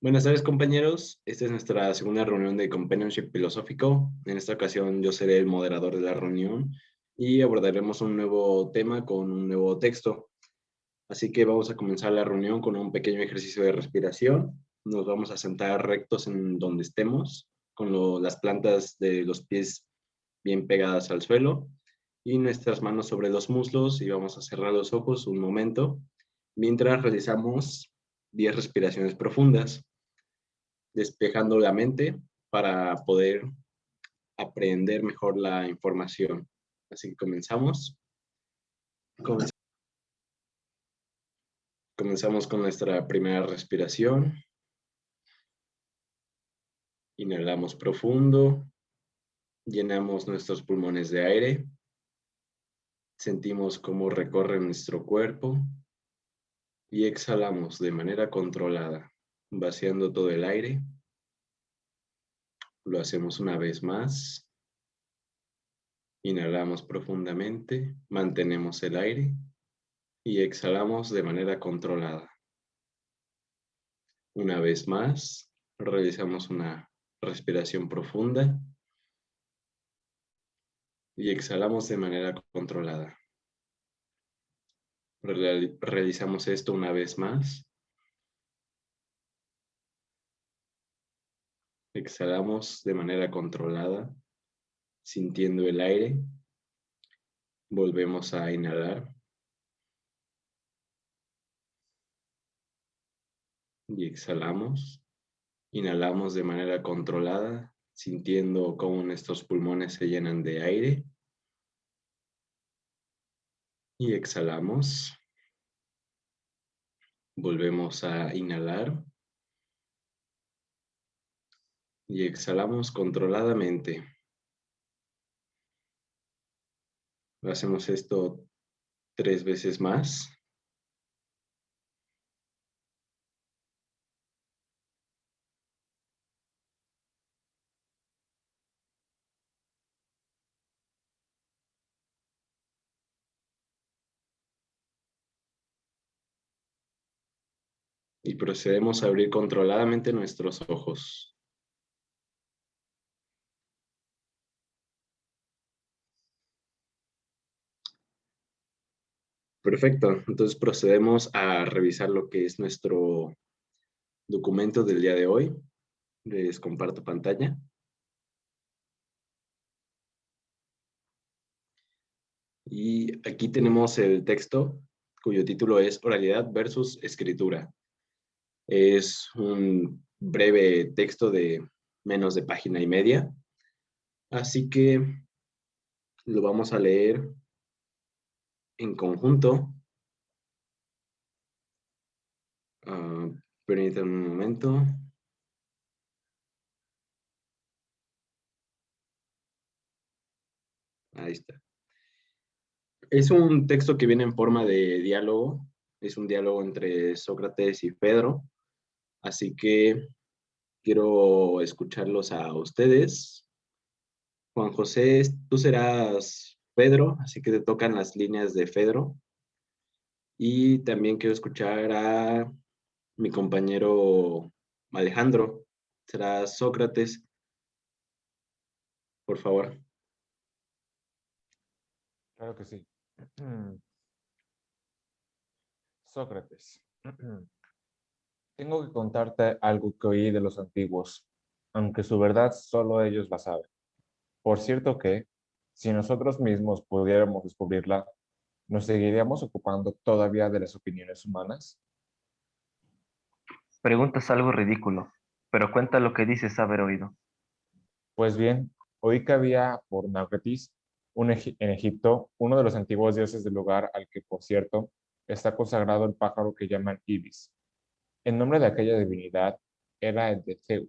Buenas tardes, compañeros. Esta es nuestra segunda reunión de Companionship Filosófico. En esta ocasión yo seré el moderador de la reunión y abordaremos un nuevo tema con un nuevo texto. Así que vamos a comenzar la reunión con un pequeño ejercicio de respiración. Nos vamos a sentar rectos en donde estemos, con las plantas de los pies bien pegadas al suelo y nuestras manos sobre los muslos, y vamos a cerrar los ojos un momento mientras realizamos 10 respiraciones profundas, despejando la mente para poder aprender mejor la información. Así que comenzamos. Comenzamos con nuestra primera respiración. Inhalamos profundo, llenamos nuestros pulmones de aire, sentimos cómo recorre nuestro cuerpo y exhalamos de manera controlada, vaciando todo el aire. Lo hacemos una vez más. Inhalamos profundamente, mantenemos el aire y exhalamos de manera controlada. Una vez más, realizamos una respiración profunda y exhalamos de manera controlada. Realizamos esto una vez más. Exhalamos de manera controlada, sintiendo el aire. Volvemos a inhalar. Y exhalamos. Inhalamos de manera controlada, sintiendo cómo nuestros pulmones se llenan de aire. Y exhalamos. Volvemos a inhalar. Y exhalamos controladamente. Hacemos esto 3 veces más. Y procedemos a abrir controladamente nuestros ojos. Perfecto, entonces procedemos a revisar lo que es nuestro documento del día de hoy. Les comparto pantalla. Y aquí tenemos el texto, cuyo título es Oralidad versus Escritura. Es un breve texto de menos de página y media, así que lo vamos a leer en conjunto. Permítanme un momento. Ahí está. Es un texto que viene en forma de diálogo. Es un diálogo entre Sócrates y Pedro. Así que quiero escucharlos a ustedes. Juan José, tú serás Pedro, así que te tocan las líneas de Pedro. Y también quiero escuchar a mi compañero Alejandro. Será Sócrates, por favor. Claro que sí. Sócrates. Tengo que contarte algo que oí de los antiguos, aunque su verdad solo ellos la saben. Por cierto que, si nosotros mismos pudiéramos descubrirla, ¿nos seguiríamos ocupando todavía de las opiniones humanas? Preguntas algo ridículo, pero cuenta lo que dices haber oído. Pues bien, oí que había por Náucratis en Egipto uno de los antiguos dioses del lugar al que, por cierto, está consagrado el pájaro que llaman Ibis. El nombre de aquella divinidad era el de Zeus.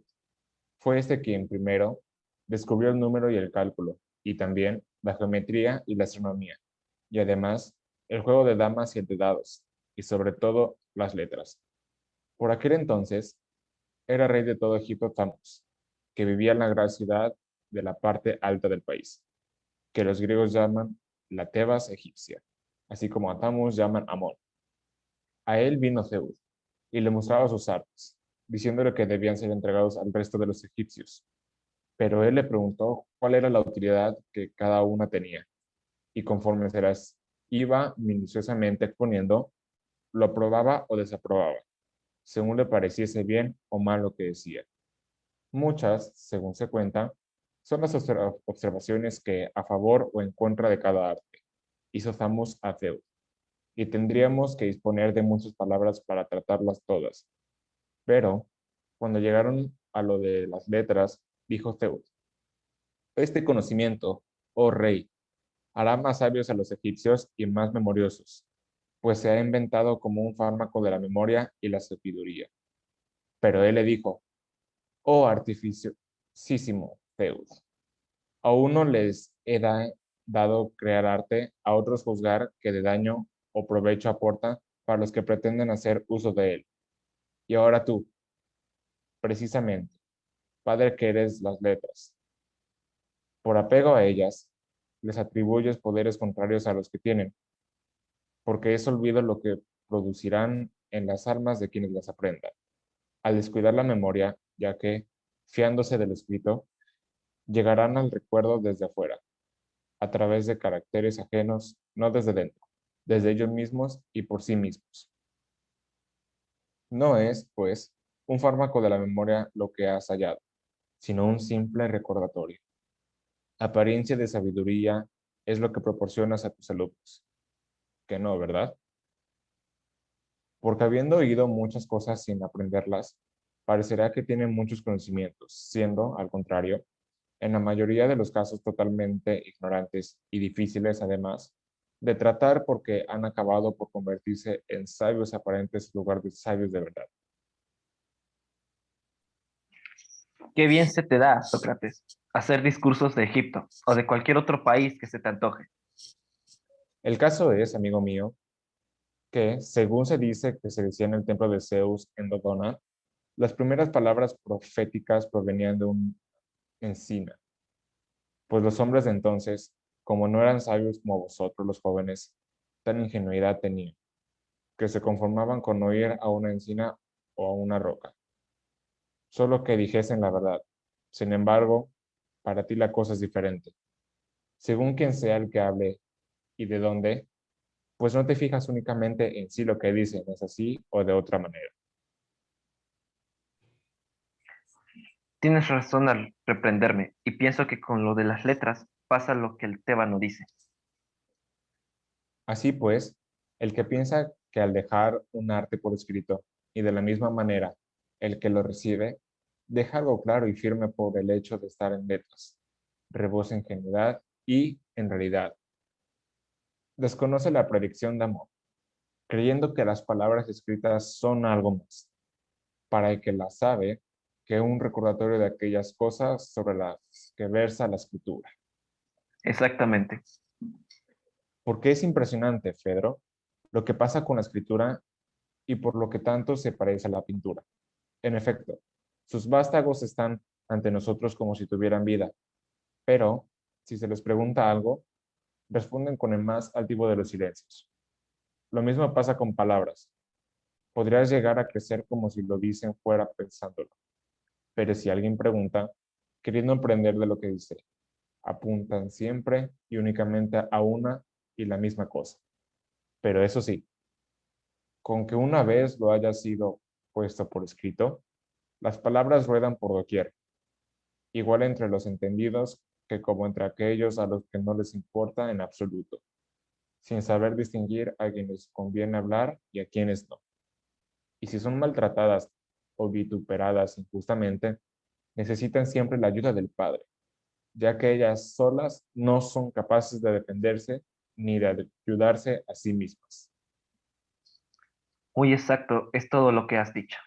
Fue este quien primero descubrió el número y el cálculo, y también la geometría y la astronomía, y además el juego de damas y el de dados, y sobre todo las letras. Por aquel entonces era rey de todo Egipto Tamos, que vivía en la gran ciudad de la parte alta del país, que los griegos llaman la Tebas egipcia, así como a Tamos llaman Amón. A él vino Zeus, y le mostraba sus artes, diciéndole que debían ser entregados al resto de los egipcios. Pero él le preguntó cuál era la utilidad que cada una tenía, y conforme se las iba minuciosamente exponiendo, lo aprobaba o desaprobaba, según le pareciese bien o mal lo que decía. Muchas, según se cuenta, son las observaciones que, a favor o en contra de cada arte, hizo Zamos a Zeus, y tendríamos que disponer de muchas palabras para tratarlas todas. Pero, cuando llegaron a lo de las letras, dijo Zeus: este conocimiento, oh rey, hará más sabios a los egipcios y más memoriosos, pues se ha inventado como un fármaco de la memoria y la sabiduría. Pero él le dijo: oh artificiosísimo Zeus, a uno les dado crear arte, a otros juzgar que de daño o provecho aporta para los que pretenden hacer uso de él. Y ahora tú, precisamente, padre que eres las letras, por apego a ellas, les atribuyes poderes contrarios a los que tienen, porque es olvido lo que producirán en las almas de quienes las aprendan, al descuidar la memoria, ya que, fiándose del escrito, llegarán al recuerdo desde afuera, a través de caracteres ajenos, no desde dentro, desde ellos mismos y por sí mismos. No es, pues, un fármaco de la memoria lo que has hallado, sino un simple recordatorio. Apariencia de sabiduría es lo que proporcionas a tus alumnos, que no, ¿verdad? Porque habiendo oído muchas cosas sin aprenderlas, parecerá que tienen muchos conocimientos, siendo, al contrario, en la mayoría de los casos totalmente ignorantes y difíciles, además, de tratar porque han acabado por convertirse en sabios aparentes en lugar de sabios de verdad. Qué bien se te da, Sócrates, hacer discursos de Egipto o de cualquier otro país que se te antoje. El caso es, amigo mío, que, según se dice que se decía en el templo de Zeus en Dodona, las primeras palabras proféticas provenían de un encina, pues los hombres de entonces, como no eran sabios como vosotros los jóvenes, tan ingenuidad tenían, que se conformaban con oír a una encina o a una roca, solo que dijesen la verdad. Sin embargo, para ti la cosa es diferente. Según quien sea el que hable y de dónde, pues no te fijas únicamente en si lo que dicen es así o de otra manera. Tienes razón al reprenderme, y pienso que con lo de las letras pasa lo que el tébano dice. Así pues, el que piensa que al dejar un arte por escrito, y de la misma manera el que lo recibe, deja algo claro y firme por el hecho de estar en letras, rebosa ingenuidad y, en realidad, desconoce la predicción de amor, creyendo que las palabras escritas son algo más, para el que las sabe, que un recordatorio de aquellas cosas sobre las que versa la escritura. Exactamente. Porque es impresionante, Fedro, lo que pasa con la escritura y por lo que tanto se parece a la pintura. En efecto, sus vástagos están ante nosotros como si tuvieran vida, pero si se les pregunta algo, responden con el más altivo de los silencios. Lo mismo pasa con palabras. Podrías llegar a crecer como si lo dicen fuera pensándolo, pero si alguien pregunta, queriendo aprender de lo que dice, apuntan siempre y únicamente a una y la misma cosa. Pero eso sí, con que una vez lo haya sido puesto por escrito, las palabras ruedan por doquier, igual entre los entendidos que como entre aquellos a los que no les importa en absoluto, sin saber distinguir a quienes conviene hablar y a quienes no. Y si son maltratadas o vituperadas injustamente, necesitan siempre la ayuda del Padre, ya que ellas solas no son capaces de defenderse ni de ayudarse a sí mismas. Muy exacto es todo lo que has dicho.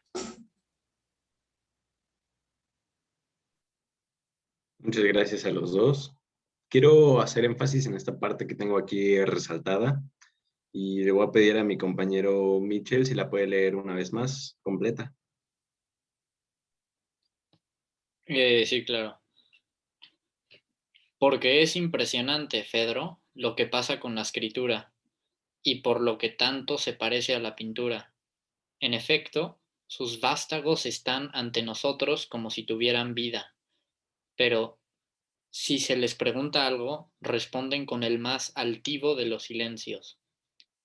Muchas gracias a los dos. Quiero hacer énfasis en esta parte que tengo aquí resaltada y le voy a pedir a mi compañero Mitchell si la puede leer una vez más completa. Sí, claro. Porque es impresionante, Fedro, lo que pasa con la escritura, y por lo que tanto se parece a la pintura. En efecto, sus vástagos están ante nosotros como si tuvieran vida, pero si se les pregunta algo, responden con el más altivo de los silencios.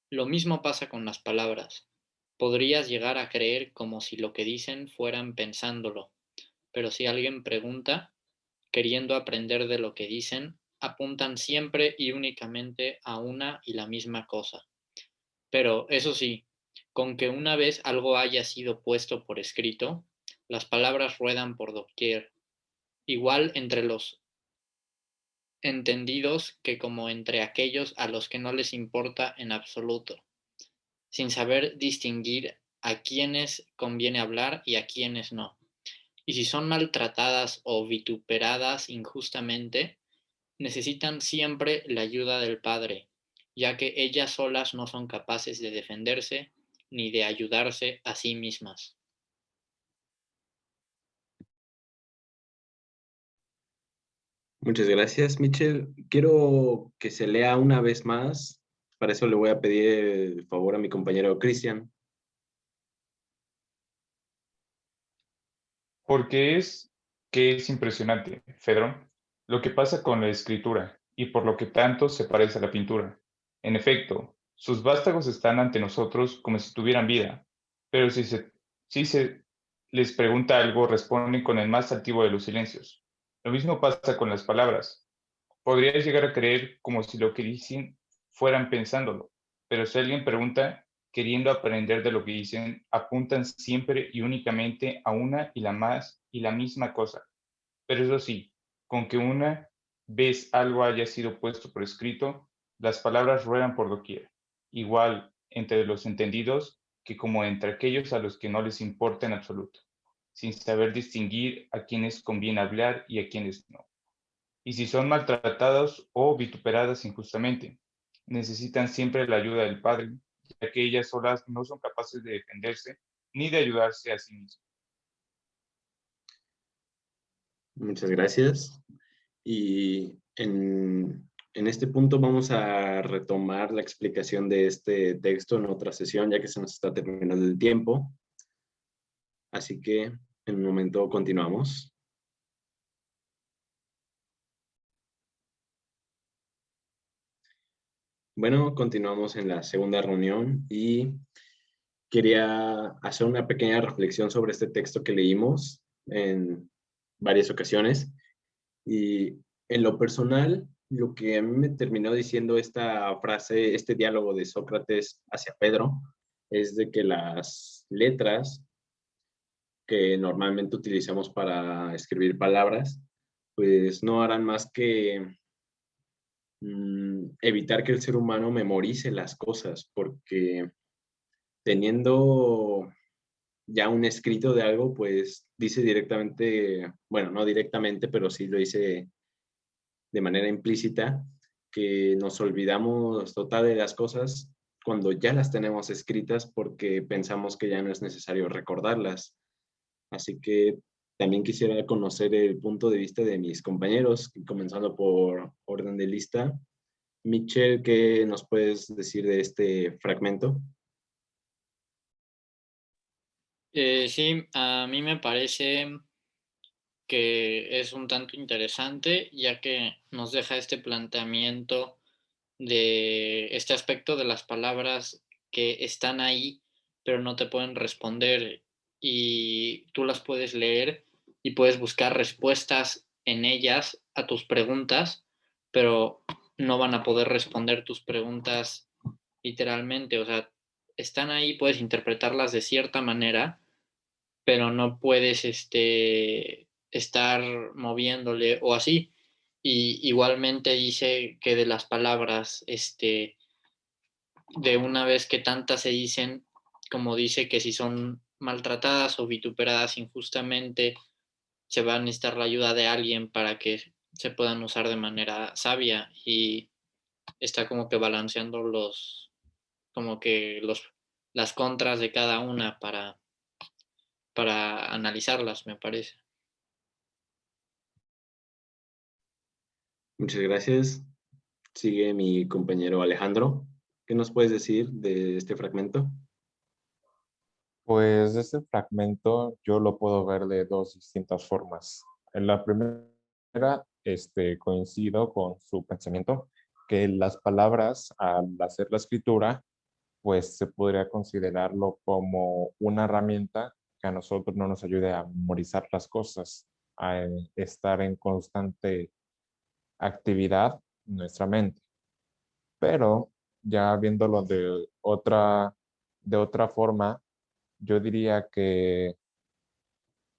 Lo mismo pasa con las palabras. Podrías llegar a creer como si lo que dicen fueran pensándolo, pero si alguien pregunta, queriendo aprender de lo que dicen, apuntan siempre y únicamente a una y la misma cosa. Pero, eso sí, con que una vez algo haya sido puesto por escrito, las palabras ruedan por doquier, igual entre los entendidos que como entre aquellos a los que no les importa en absoluto, sin saber distinguir a quienes conviene hablar y a quienes no. Y si son maltratadas o vituperadas injustamente, necesitan siempre la ayuda del Padre, ya que ellas solas no son capaces de defenderse ni de ayudarse a sí mismas. Muchas gracias, Michelle. Quiero que se lea una vez más. Para eso le voy a pedir el favor a mi compañero Cristian. Porque es que es impresionante, Fedro, lo que pasa con la escritura y por lo que tanto se parece a la pintura. En efecto, sus vástagos están ante nosotros como si tuvieran vida, pero si se les pregunta algo, responden con el más altivo de los silencios. Lo mismo pasa con las palabras. Podrías llegar a creer como si lo que dicen fueran pensándolo, pero si alguien pregunta, queriendo aprender de lo que dicen, apuntan siempre y únicamente a una y la misma cosa. Pero eso sí, con que una vez algo haya sido puesto por escrito, las palabras ruedan por doquier, igual entre los entendidos que como entre aquellos a los que no les importa en absoluto, sin saber distinguir a quienes conviene hablar y a quienes no. Y si son maltratados o vituperadas injustamente, necesitan siempre la ayuda del Padre, ya que ellas solas no son capaces de defenderse ni de ayudarse a sí mismas. Muchas gracias. Y en este punto vamos a retomar la explicación de este texto en otra sesión, ya que se nos está terminando el tiempo. Así que en un momento continuamos. Bueno, continuamos en la segunda reunión y quería hacer una pequeña reflexión sobre este texto que leímos en varias ocasiones. Y en lo personal, lo que a mí me terminó diciendo esta frase, este diálogo de Sócrates hacia Pedro, es de que las letras que normalmente utilizamos para escribir palabras, pues no harán más que evitar que el ser humano memorice las cosas, porque teniendo ya un escrito de algo, pues dice directamente, bueno, no directamente, pero sí lo dice de manera implícita, que nos olvidamos total de las cosas cuando ya las tenemos escritas porque pensamos que ya no es necesario recordarlas. Así que también quisiera conocer el punto de vista de mis compañeros, comenzando por orden de lista. Michelle, ¿qué nos puedes decir de este fragmento? Sí, a mí me parece que es un tanto interesante, ya que nos deja este planteamiento de este aspecto de las palabras que están ahí, pero no te pueden responder y tú las puedes leer y puedes buscar respuestas en ellas a tus preguntas, pero no van a poder responder tus preguntas literalmente, o sea, están ahí, puedes interpretarlas de cierta manera, pero no puedes estar moviéndole o así. Y igualmente dice que de las palabras, de una vez que tantas se dicen, como dice que si son maltratadas o vituperadas injustamente, se va a necesitar la ayuda de alguien para que se puedan usar de manera sabia y está como que balanceando como que las contras de cada una para analizarlas, me parece. Muchas gracias. Sigue mi compañero Alejandro. ¿Qué nos puedes decir de este fragmento? Pues este fragmento yo lo puedo ver de dos distintas formas. En la primera, coincido con su pensamiento, que las palabras al hacer la escritura, pues se podría considerarlo como una herramienta que a nosotros no nos ayude a memorizar las cosas, a estar en constante actividad en nuestra mente. Pero ya viéndolo de otra forma, yo diría que,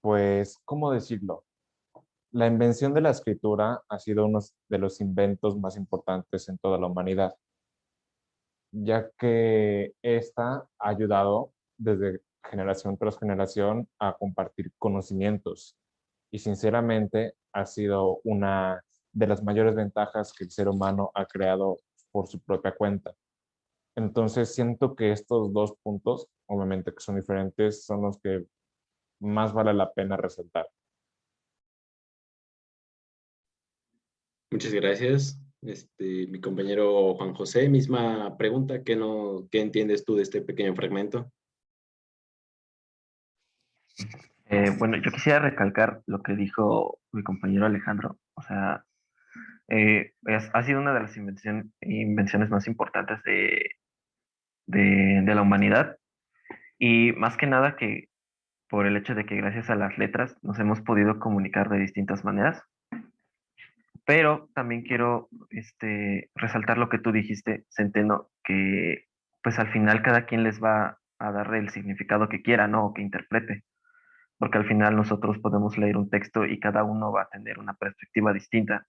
pues, ¿cómo decirlo? La invención de la escritura ha sido uno de los inventos más importantes en toda la humanidad, ya que esta ha ayudado desde generación tras generación a compartir conocimientos y sinceramente ha sido una de las mayores ventajas que el ser humano ha creado por su propia cuenta. Entonces siento que estos dos puntos, obviamente que son diferentes, son los que más vale la pena resaltar. Muchas gracias. Mi compañero Juan José, misma pregunta, ¿qué entiendes tú de este pequeño fragmento? Bueno, yo quisiera recalcar lo que dijo mi compañero Alejandro. O sea, ha sido una de las invenciones más importantes de la humanidad. Y más que nada que por el hecho de que gracias a las letras nos hemos podido comunicar de distintas maneras. Pero también quiero resaltar lo que tú dijiste, Centeno, que pues al final cada quien les va a dar el significado que quiera, ¿no? O que interprete, porque al final nosotros podemos leer un texto y cada uno va a tener una perspectiva distinta.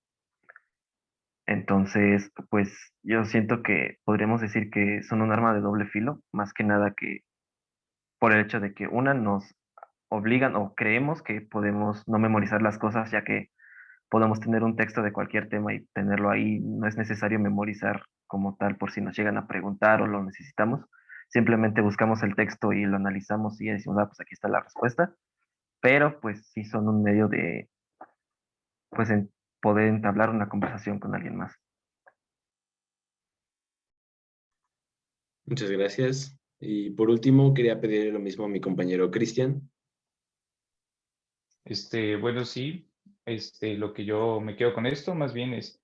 Entonces, pues yo siento que podríamos decir que son un arma de doble filo, más que nada que por el hecho de que una nos obligan o creemos que podemos no memorizar las cosas, ya que podemos tener un texto de cualquier tema y tenerlo ahí, no es necesario memorizar como tal por si nos llegan a preguntar o lo necesitamos. Simplemente buscamos el texto y lo analizamos y decimos, ah, pues aquí está la respuesta. Pero pues sí son un medio de, pues, poder entablar una conversación con alguien más. Muchas gracias. Y por último, quería pedirle lo mismo a mi compañero Cristian. Bueno, sí, lo que yo me quedo con esto más bien es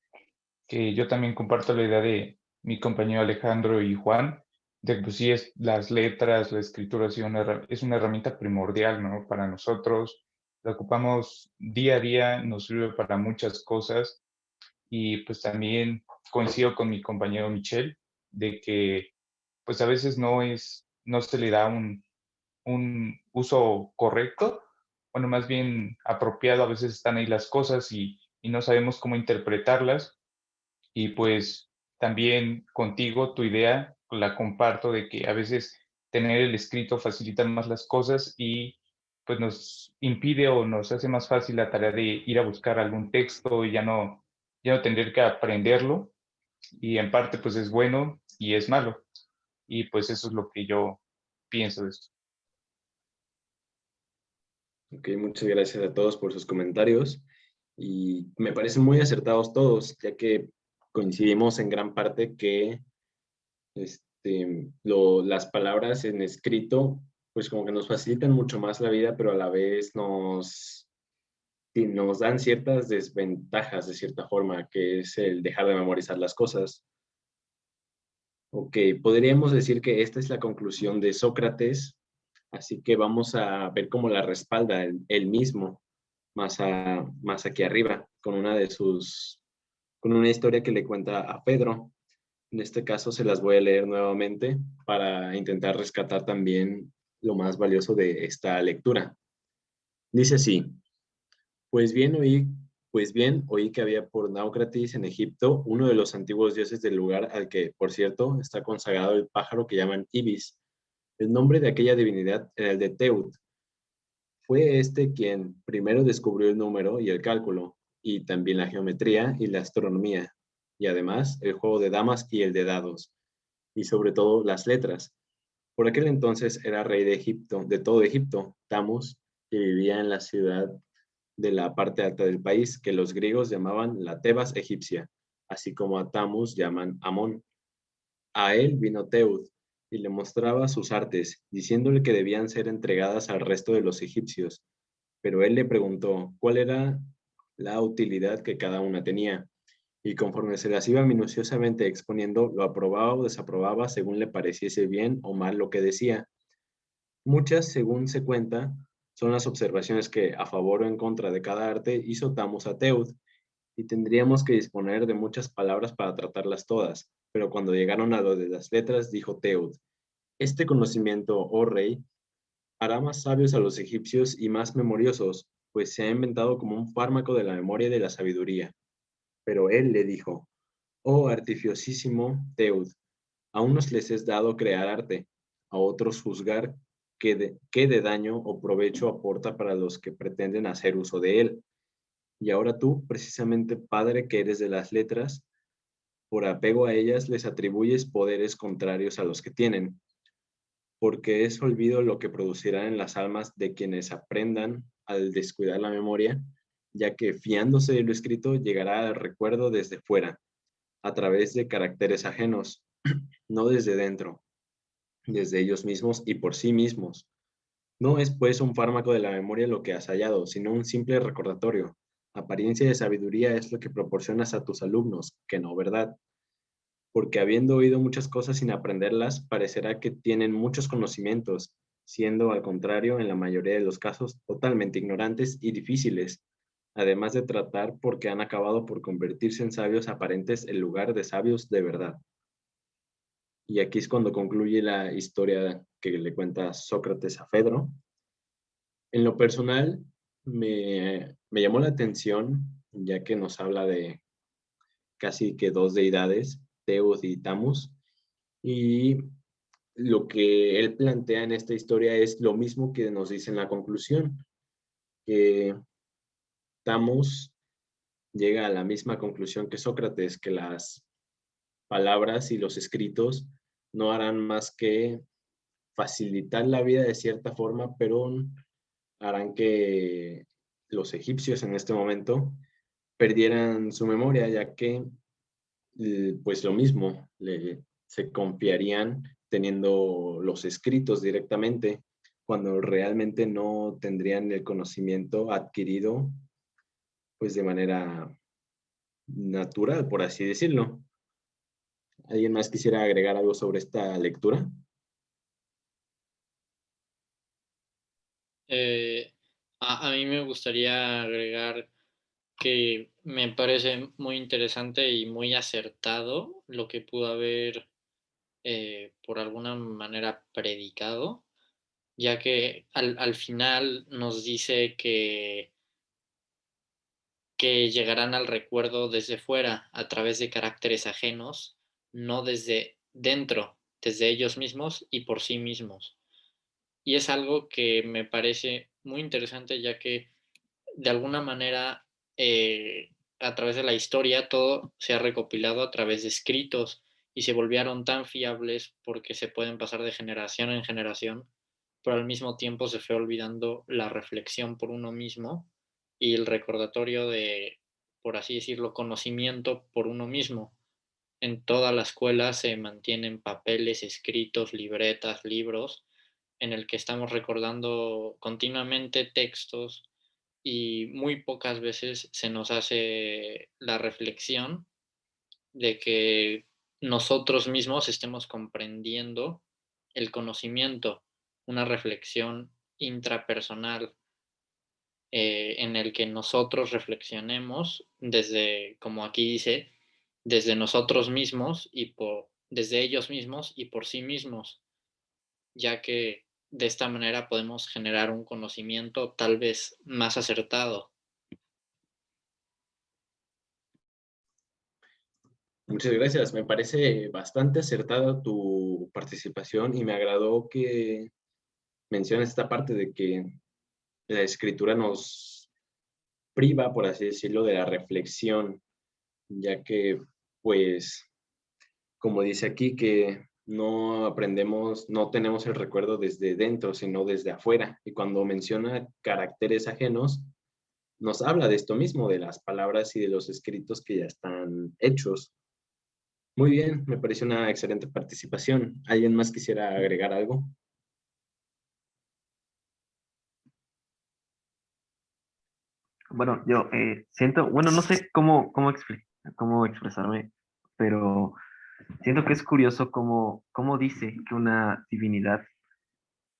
que yo también comparto la idea de mi compañero Alejandro y Juan, de que pues sí es las letras, la escritura sí es una herramienta primordial, ¿no? Para nosotros, la ocupamos día a día, nos sirve para muchas cosas y pues también coincido con mi compañero Michel de que pues a veces no se le da un uso correcto, bueno, más bien apropiado, a veces están ahí las cosas y no sabemos cómo interpretarlas. Y pues también contigo tu idea la comparto de que a veces tener el escrito facilita más las cosas y pues nos impide o nos hace más fácil la tarea de ir a buscar algún texto y ya no tener que aprenderlo. Y en parte pues es bueno y es malo. Y pues eso es lo que yo pienso de esto. Ok, muchas gracias a todos por sus comentarios y me parecen muy acertados todos, ya que coincidimos en gran parte que las palabras en escrito, pues como que nos facilitan mucho más la vida, pero a la vez nos dan ciertas desventajas de cierta forma, que es el dejar de memorizar las cosas. Ok, podríamos decir que esta es la conclusión de Sócrates, así que vamos a ver cómo la respalda él mismo, más aquí arriba, con una historia que le cuenta a Pedro. En este caso se las voy a leer nuevamente para intentar rescatar también lo más valioso de esta lectura. Dice así: pues bien oí, pues bien oí que había por Náucratis en Egipto uno de los antiguos dioses del lugar al que, por cierto, está consagrado el pájaro que llaman Ibis. El nombre de aquella divinidad era el de Teut. Fue este quien primero descubrió el número y el cálculo, y también la geometría y la astronomía, y además el juego de damas y el de dados, y sobre todo las letras. Por aquel entonces era rey de Egipto, de todo Egipto, Tamus, que vivía en la ciudad de la parte alta del país, que los griegos llamaban la Tebas egipcia, así como a Tamus llaman Amón. A él vino Teud, y le mostraba sus artes, diciéndole que debían ser entregadas al resto de los egipcios. Pero él le preguntó cuál era la utilidad que cada una tenía, y conforme se las iba minuciosamente exponiendo, lo aprobaba o desaprobaba según le pareciese bien o mal lo que decía. Muchas, según se cuenta, son las observaciones que, a favor o en contra de cada arte, hizo Tamus a Teud, y tendríamos que disponer de muchas palabras para tratarlas todas. Pero cuando llegaron a lo de las letras, dijo Teud: este conocimiento, oh rey, hará más sabios a los egipcios y más memoriosos, pues se ha inventado como un fármaco de la memoria y de la sabiduría. Pero él le dijo: oh artificiosísimo Teud, a unos les es dado crear arte, a otros juzgar qué de daño o provecho aporta para los que pretenden hacer uso de él. Y ahora tú, precisamente padre que eres de las letras, por apego a ellas les atribuyes poderes contrarios a los que tienen, porque es olvido lo que producirá en las almas de quienes aprendan al descuidar la memoria, ya que fiándose de lo escrito llegará al recuerdo desde fuera, a través de caracteres ajenos, no desde dentro, desde ellos mismos y por sí mismos. No es pues un fármaco de la memoria lo que has hallado, sino un simple recordatorio. Apariencia de sabiduría es lo que proporcionas a tus alumnos, que no verdad. Porque habiendo oído muchas cosas sin aprenderlas, parecerá que tienen muchos conocimientos, siendo al contrario, en la mayoría de los casos, totalmente ignorantes y difíciles, además de tratar porque han acabado por convertirse en sabios aparentes en lugar de sabios de verdad. Y aquí es cuando concluye la historia que le cuenta Sócrates a Fedro. En lo personal, me llamó la atención, ya que nos habla de casi que dos deidades, Teus y Tamus, y lo que él plantea en esta historia es lo mismo que nos dice en la conclusión, que Tamus llega a la misma conclusión que Sócrates, que las palabras y los escritos no harán más que facilitar la vida de cierta forma, pero harán que los egipcios en este momento perdieran su memoria, ya que pues lo mismo, se confiarían teniendo los escritos directamente, cuando realmente no tendrían el conocimiento adquirido pues de manera natural, por así decirlo. ¿Alguien más quisiera agregar algo sobre esta lectura? A mí me gustaría agregar que me parece muy interesante y muy acertado lo que pudo haber por alguna manera predicado, ya que al final nos dice que llegarán al recuerdo desde fuera, a través de caracteres ajenos, no desde dentro, desde ellos mismos y por sí mismos. Y es algo que me parece muy interesante, ya que de alguna manera a través de la historia todo se ha recopilado a través de escritos y se volvieron tan fiables porque se pueden pasar de generación en generación, pero al mismo tiempo se fue olvidando la reflexión por uno mismo y el recordatorio de, por así decirlo, conocimiento por uno mismo. En toda la escuela se mantienen papeles, escritos, libretas, libros, en el que estamos recordando continuamente textos y muy pocas veces se nos hace la reflexión de que nosotros mismos estemos comprendiendo el conocimiento, una reflexión intrapersonal en el que nosotros reflexionemos desde, como aquí dice, desde nosotros mismos y desde ellos mismos y por sí mismos, ya que de esta manera podemos generar un conocimiento tal vez más acertado. Muchas gracias. Me parece bastante acertada tu participación y me agradó que menciones esta parte de que la escritura nos priva, por así decirlo, de la reflexión, ya que, pues, como dice aquí, que no aprendemos, no tenemos el recuerdo desde dentro, sino desde afuera. Y cuando menciona caracteres ajenos, nos habla de esto mismo, de las palabras y de los escritos que ya están hechos. Muy bien, me pareció una excelente participación. ¿Alguien más quisiera agregar algo? Bueno, yo siento, bueno, no sé cómo expresarme, pero siento que es curioso cómo dice que una divinidad,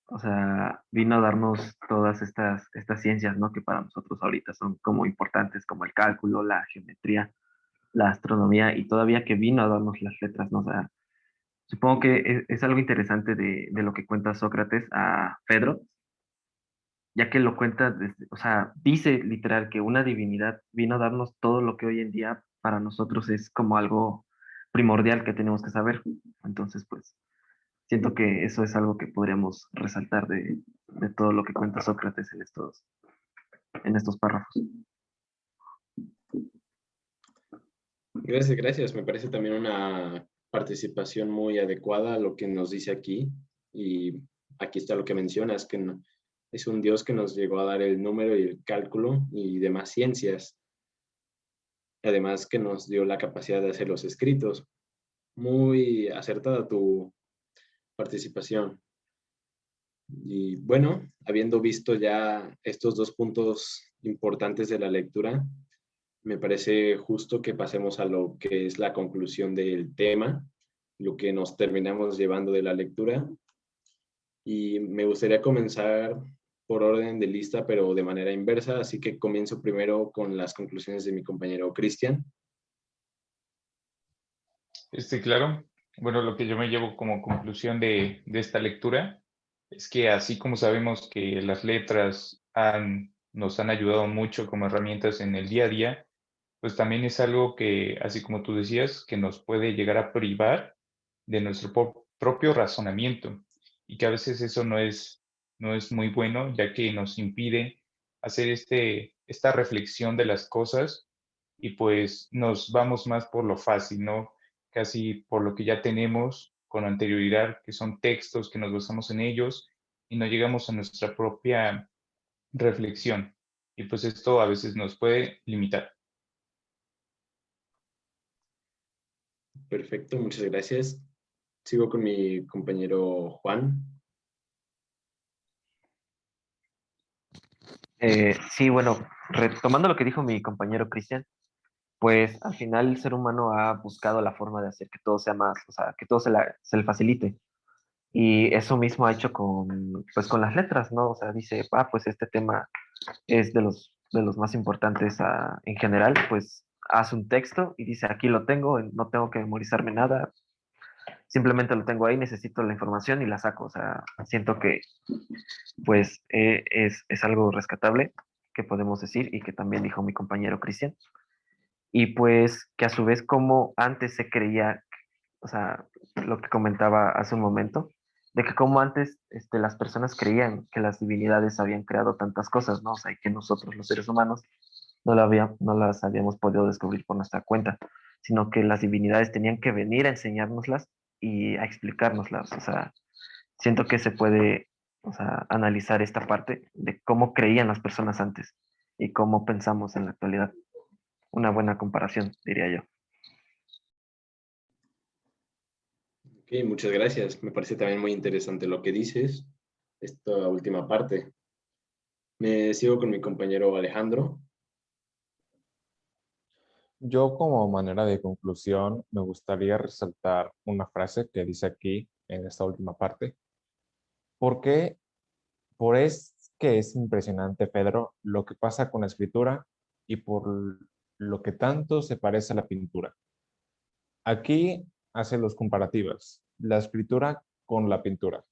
o sea, vino a darnos todas estas ciencias, ¿no? Que para nosotros ahorita son como importantes, como el cálculo, la geometría, la astronomía, y todavía que vino a darnos las letras, ¿no? O sea, supongo que es algo interesante de lo que cuenta Sócrates a Pedro, ya que lo cuenta, o sea, dice literal que una divinidad vino a darnos todo lo que hoy en día para nosotros es como algo primordial que tenemos que saber. Entonces, pues, siento que eso es algo que podríamos resaltar de todo lo que cuenta Sócrates en estos párrafos. Gracias, gracias. Me parece también una participación muy adecuada a lo que nos dice aquí. Y aquí está lo que mencionas, que es un Dios que nos llegó a dar el número y el cálculo y demás ciencias. Además que nos dio la capacidad de hacer los escritos. Muy acertada tu participación. Y bueno, habiendo visto ya estos dos puntos importantes de la lectura, me parece justo que pasemos a lo que es la conclusión del tema, lo que nos terminamos llevando de la lectura. Y me gustaría comenzar por orden de lista, pero de manera inversa, así que comienzo primero con las conclusiones de mi compañero Cristian. Claro. Bueno, lo que yo me llevo como conclusión de esta lectura es que así como sabemos que las letras nos han ayudado mucho como herramientas en el día a día, pues también es algo que, así como tú decías, que nos puede llegar a privar de nuestro propio razonamiento y que a veces eso no es muy bueno, ya que nos impide hacer esta reflexión de las cosas y pues nos vamos más por lo fácil, ¿no? Casi por lo que ya tenemos con anterioridad, que son textos que nos basamos en ellos y no llegamos a nuestra propia reflexión. Y pues esto a veces nos puede limitar. Perfecto, muchas gracias. Sigo con mi compañero Juan. Sí, bueno, retomando lo que dijo mi compañero Cristian, pues al final el ser humano ha buscado la forma de hacer que todo sea más, o sea, que todo se le facilite. Y eso mismo ha hecho pues con las letras, ¿no? O sea, dice, pues este tema es de los más importantes en general, pues hace un texto y dice, aquí lo tengo, no tengo que memorizarme nada, simplemente lo tengo ahí, necesito la información y la saco. O sea, siento que pues es algo rescatable que podemos decir y que también dijo mi compañero Cristian. Y pues que a su vez como antes se creía, o sea, lo que comentaba hace un momento, de que como antes las personas creían que las divinidades habían creado tantas cosas, ¿no? O sea, y que nosotros los seres humanos no las habíamos podido descubrir por nuestra cuenta, sino que las divinidades tenían que venir a enseñárnoslas y a explicárnoslas. O sea, siento que se puede, o sea, analizar esta parte de cómo creían las personas antes y cómo pensamos en la actualidad. Una buena comparación, diría yo. Ok, muchas gracias. Me parece también muy interesante lo que dices, esta última parte. Me sigo con mi compañero Alejandro. Yo como manera de conclusión me gustaría resaltar una frase que dice aquí en esta última parte. ¿Por qué? Por es que es impresionante, Pedro, lo que pasa con la escritura y por lo que tanto se parece a la pintura. Aquí hace los comparativos, la escritura con la pintura.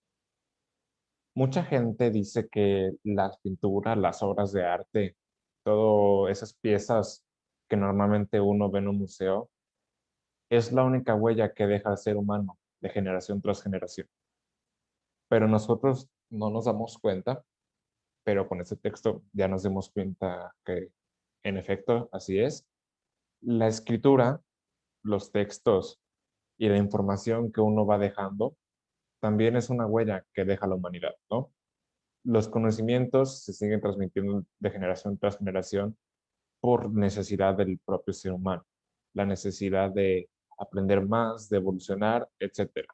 Mucha gente dice que las pinturas, las obras de arte, todas esas piezas que normalmente uno ve en un museo, es la única huella que deja el ser humano de generación tras generación. Pero nosotros no nos damos cuenta, pero con este texto ya nos damos cuenta que en efecto así es. La escritura, los textos y la información que uno va dejando también es una huella que deja la humanidad, ¿no? Los conocimientos se siguen transmitiendo de generación tras generación por necesidad del propio ser humano, la necesidad de aprender más, de evolucionar, etc.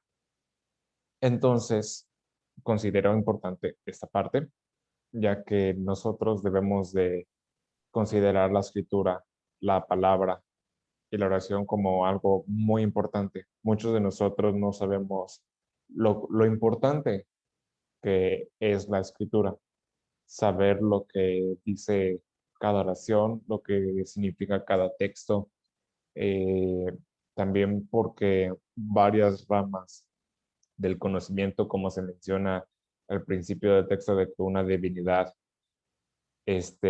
Entonces, considero importante esta parte, ya que nosotros debemos de considerar la escritura, la palabra y la oración como algo muy importante. Muchos de nosotros no sabemos lo importante que es la escritura, saber lo que dice cada oración, lo que significa cada texto, eh, también porque varias ramas del conocimiento, como se menciona al principio del texto, de que una divinidad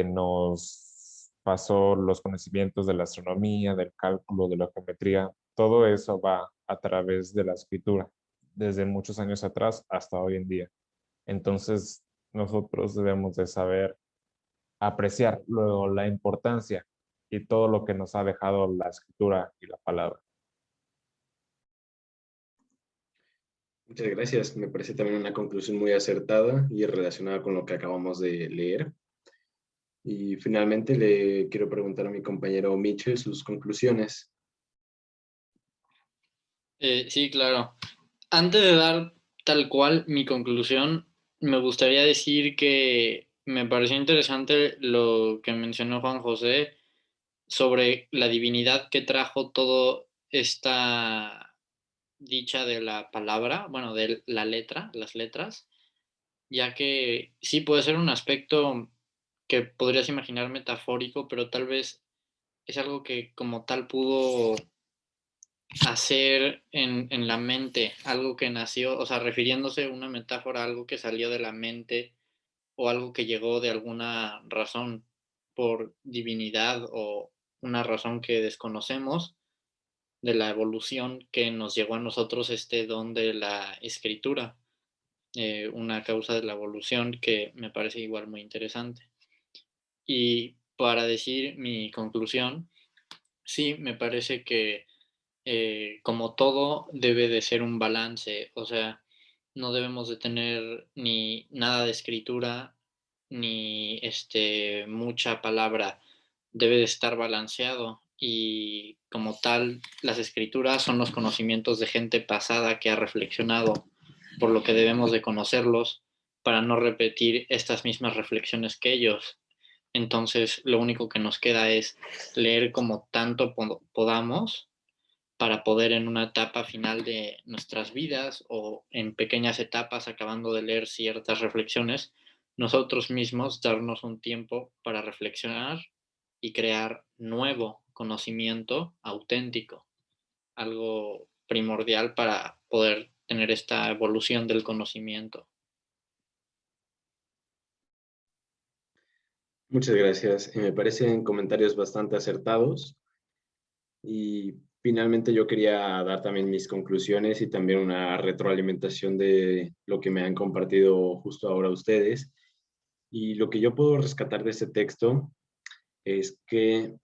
nos pasó los conocimientos de la astronomía, del cálculo, de la geometría. Todo eso va a través de la escritura, desde muchos años atrás hasta hoy en día. Entonces, nosotros debemos de saber apreciar luego la importancia y todo lo que nos ha dejado la escritura y la palabra. Muchas gracias. Me parece también una conclusión muy acertada y relacionada con lo que acabamos de leer. Y finalmente le quiero preguntar a mi compañero Mitchell sus conclusiones. Sí, claro. Antes de dar tal cual mi conclusión, me gustaría decir que me pareció interesante lo que mencionó Juan José sobre la divinidad que trajo todo esta dicha de la palabra, bueno, de la letra, las letras, ya que sí puede ser un aspecto que podrías imaginar metafórico, pero tal vez es algo que como tal pudo hacer en la mente, algo que nació, o sea, refiriéndose a una metáfora, algo que salió de la mente o algo que llegó de alguna razón por divinidad o una razón que desconocemos de la evolución que nos llegó a nosotros este don de la escritura, una causa de la evolución que me parece igual muy interesante. Y para decir mi conclusión, sí, me parece que como todo debe de ser un balance, o sea, no debemos de tener ni nada de escritura ni mucha palabra, debe de estar balanceado y como tal las escrituras son los conocimientos de gente pasada que ha reflexionado, por lo que debemos de conocerlos para no repetir estas mismas reflexiones que ellos. Entonces, lo único que nos queda es leer como tanto podamos para poder en una etapa final de nuestras vidas o en pequeñas etapas acabando de leer ciertas reflexiones, nosotros mismos darnos un tiempo para reflexionar y crear nuevo conocimiento auténtico, algo primordial para poder tener esta evolución del conocimiento. Muchas gracias. Me parecen comentarios bastante acertados. Y finalmente yo quería dar también mis conclusiones y también una retroalimentación de lo que me han compartido justo ahora ustedes. Y lo que yo puedo rescatar de este texto es que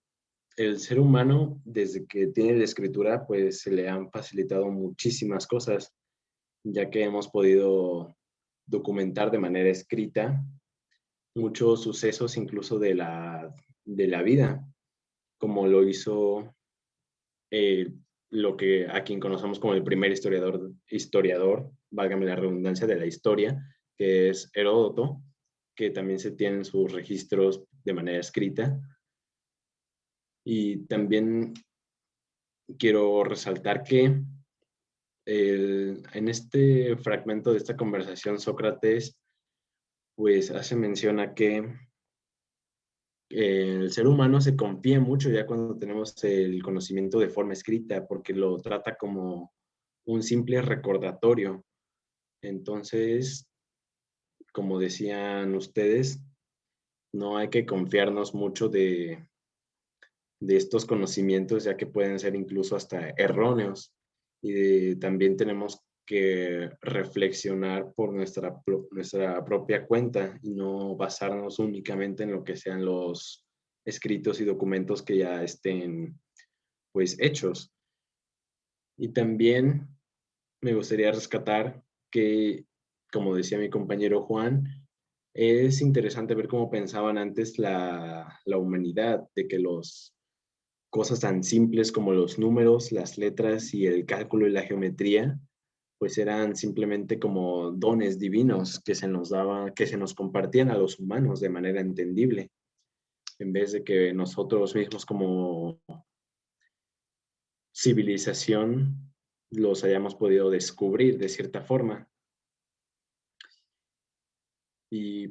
el ser humano, desde que tiene la escritura, pues se le han facilitado muchísimas cosas, ya que hemos podido documentar de manera escrita muchos sucesos incluso de la vida, como lo hizo eh, lo que a quien conocemos como el primer historiador, válgame la redundancia, de la historia, que es Heródoto, que también se tienen sus registros de manera escrita. Y también quiero resaltar que en este fragmento de esta conversación, Sócrates pues hace mención a que el ser humano se confía mucho ya cuando tenemos el conocimiento de forma escrita, porque lo trata como un simple recordatorio. Entonces, como decían ustedes, no hay que confiarnos mucho de estos conocimientos, ya que pueden ser incluso hasta erróneos. Y también tenemos que reflexionar por nuestra propia cuenta y no basarnos únicamente en lo que sean los escritos y documentos que ya estén pues hechos. Y también me gustaría rescatar que, como decía mi compañero Juan, es interesante ver cómo pensaban antes la humanidad, de que los cosas tan simples como los números, las letras y el cálculo y la geometría, pues eran simplemente como dones divinos que se nos daban, que se nos compartían a los humanos de manera entendible, en vez de que nosotros mismos como civilización los hayamos podido descubrir de cierta forma. Y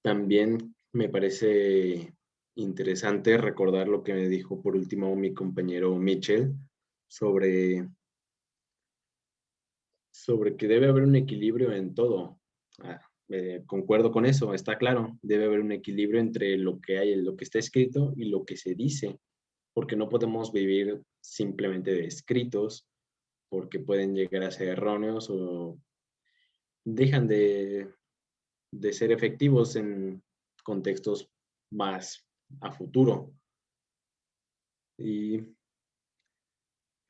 también me parece interesante recordar lo que me dijo por último mi compañero Mitchell sobre que debe haber un equilibrio en todo. Concuerdo con eso, está claro, debe haber un equilibrio entre lo que hay, lo que está escrito y lo que se dice, porque no podemos vivir simplemente de escritos, porque pueden llegar a ser erróneos o dejan de ser efectivos en contextos más a futuro. Y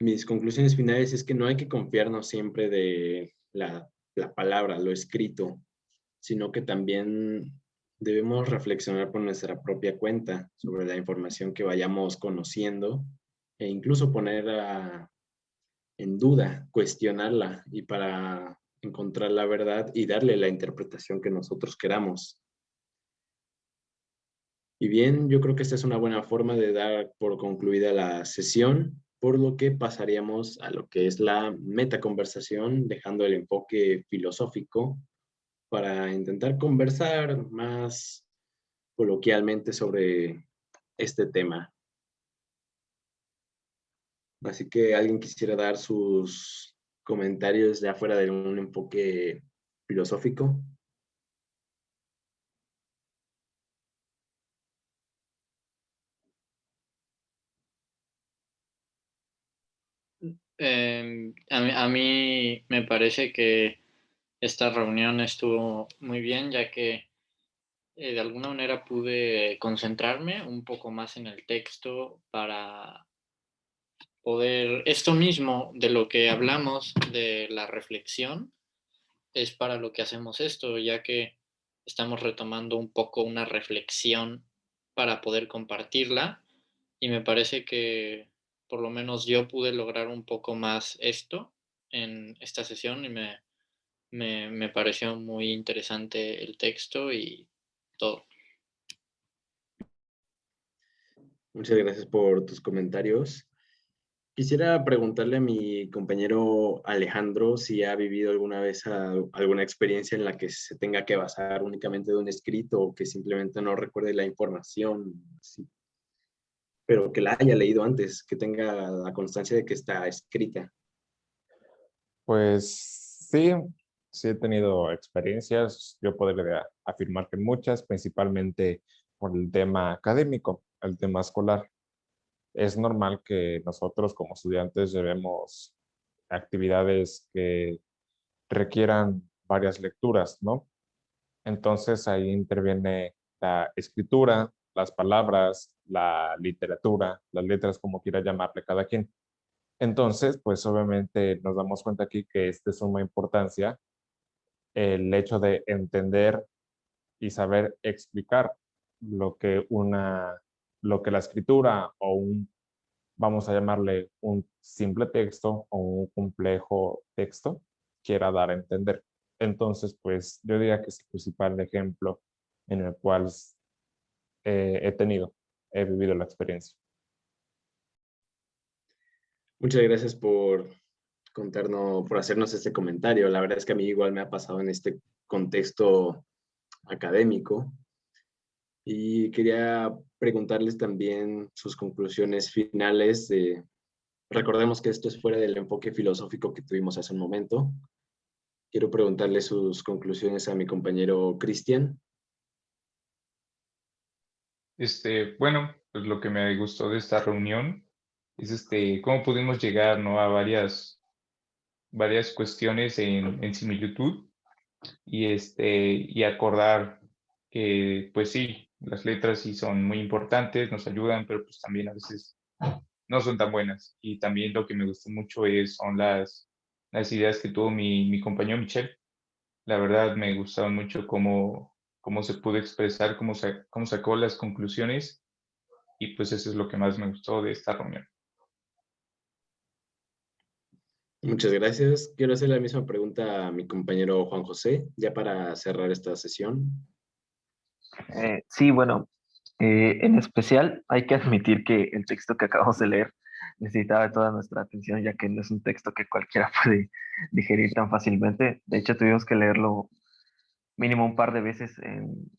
mis conclusiones finales es que no hay que confiarnos siempre de la palabra, lo escrito, sino que también debemos reflexionar por nuestra propia cuenta sobre la información que vayamos conociendo e incluso poner en duda, cuestionarla y para encontrar la verdad y darle la interpretación que nosotros queramos. Y bien, yo creo que esta es una buena forma de dar por concluida la sesión, por lo que pasaríamos a lo que es la metaconversación, dejando el enfoque filosófico para intentar conversar más coloquialmente sobre este tema. Así que alguien quisiera dar sus comentarios ya fuera de un enfoque filosófico. A mí me parece que esta reunión estuvo muy bien, ya que de alguna manera pude concentrarme un poco más en el texto para poder, esto mismo de lo que hablamos, de la reflexión, es para lo que hacemos esto, ya que estamos retomando un poco una reflexión para poder compartirla, y me parece que por lo menos yo pude lograr un poco más esto en esta sesión y me pareció muy interesante el texto y todo. Muchas gracias por tus comentarios. Quisiera preguntarle a mi compañero Alejandro si ha vivido alguna vez alguna experiencia en la que se tenga que basar únicamente de un escrito o que simplemente no recuerde la información, sí, pero que la haya leído antes, que tenga la constancia de que está escrita. Pues sí, sí he tenido experiencias. Yo podría afirmar que muchas, principalmente por el tema académico, el tema escolar. Es normal que nosotros como estudiantes llevemos actividades que requieran varias lecturas, ¿no? Entonces ahí interviene la escritura, las palabras, la literatura, las letras, como quiera llamarle cada quien. Entonces, pues obviamente nos damos cuenta aquí que es de suma importancia el hecho de entender y saber explicar lo que lo que la escritura o vamos a llamarle un simple texto o un complejo texto quiera dar a entender. Entonces, pues yo diría que es el principal ejemplo en el cual he vivido la experiencia. Muchas gracias por contarnos, por hacernos este comentario. La verdad es que a mí igual me ha pasado en este contexto académico. Y quería preguntarles también sus conclusiones finales de, recordemos que esto es fuera del enfoque filosófico que tuvimos hace un momento. Quiero preguntarle sus conclusiones a mi compañero Cristian. Bueno, pues lo que me gustó de esta reunión es cómo pudimos llegar, ¿no? A varias cuestiones en similitud y acordar que, pues sí, las letras sí son muy importantes, nos ayudan, pero pues también a veces no son tan buenas. Y también lo que me gustó mucho son las ideas que tuvo mi compañero Michel. La verdad me gustaron mucho cómo se pudo expresar, cómo sacó las conclusiones y pues eso es lo que más me gustó de esta reunión. Muchas gracias. Quiero hacer la misma pregunta a mi compañero Juan José, ya para cerrar esta sesión. Sí, bueno, en especial hay que admitir que el texto que acabamos de leer necesitaba de toda nuestra atención, ya que no es un texto que cualquiera puede digerir tan fácilmente. De hecho, tuvimos que leerlo mínimo un par de veces en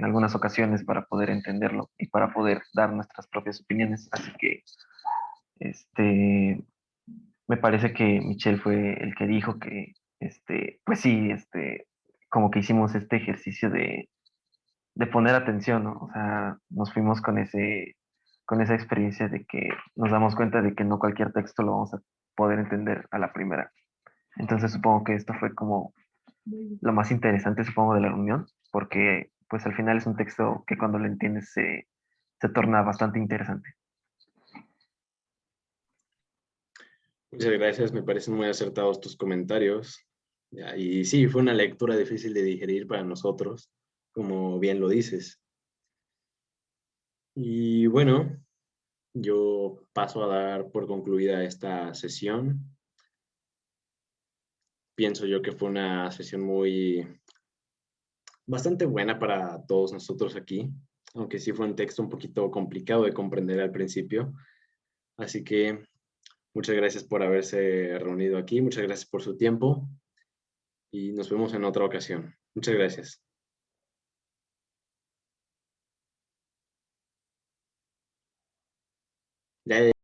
algunas ocasiones para poder entenderlo y para poder dar nuestras propias opiniones. Así que me parece que Michelle fue el que dijo que, pues sí, como que hicimos este ejercicio de poner atención, ¿no? O sea, nos fuimos con esa experiencia de que nos damos cuenta de que no cualquier texto lo vamos a poder entender a la primera. Entonces supongo que esto fue como lo más interesante, supongo, de la reunión, porque pues al final es un texto que cuando lo entiendes se torna bastante interesante. Muchas gracias, me parecen muy acertados tus comentarios. Ya, y sí, fue una lectura difícil de digerir para nosotros, como bien lo dices. Y bueno, yo paso a dar por concluida esta sesión. Pienso yo que fue una sesión bastante buena para todos nosotros aquí, aunque sí fue un texto un poquito complicado de comprender al principio. Así que muchas gracias por haberse reunido aquí, muchas gracias por su tiempo y nos vemos en otra ocasión. Muchas gracias. Ya